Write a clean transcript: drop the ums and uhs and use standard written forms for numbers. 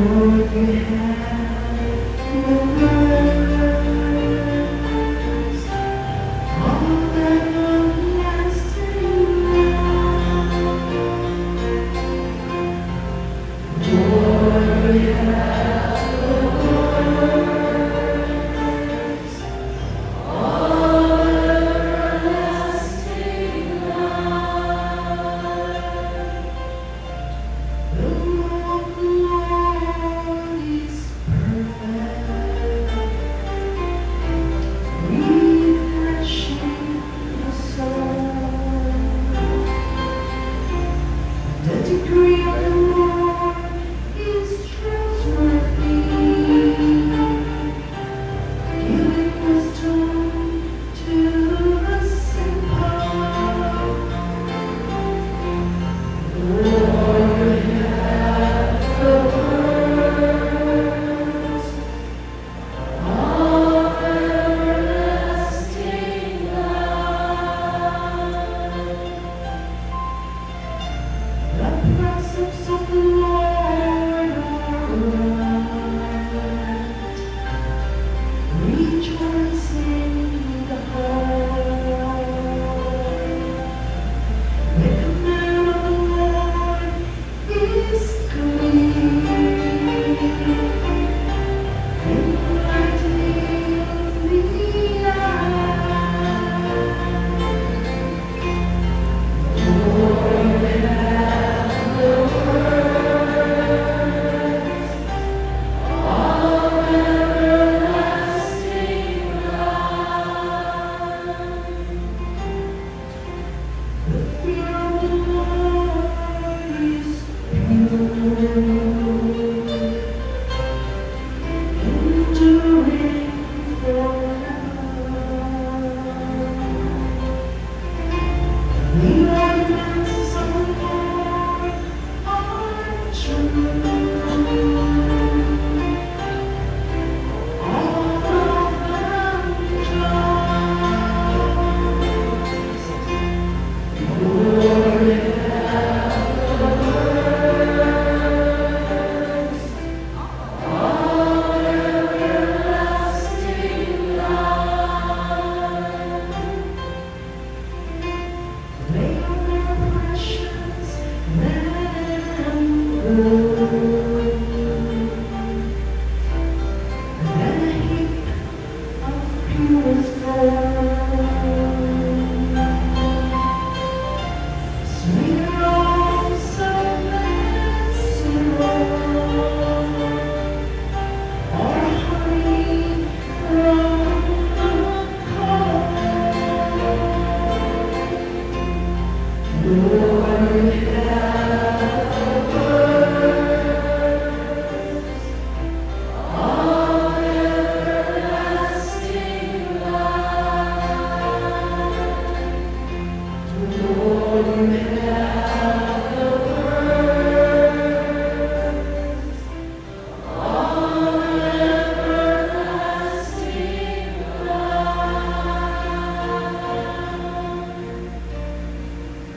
Lord, you have the words, all that everlasting love. Lord, you have the words, all everlasting love. The law of the Lord is perfect, refreshing the soul. The decree of the Lord is trustworthy, giving wisdom to the simple. Lord, you have the words, all everlasting love. The precepts of the Lord are right, rejoicing the heart. The command of the Lord is clear, enlightening the eye. Lord, have the words, all everlasting love. The fear of the Lord is pure, enduring forever. The ordinances of the Lord are true, all of them just. Lord, have the words, all everlasting love. They are more precious than gold, than a heap of pure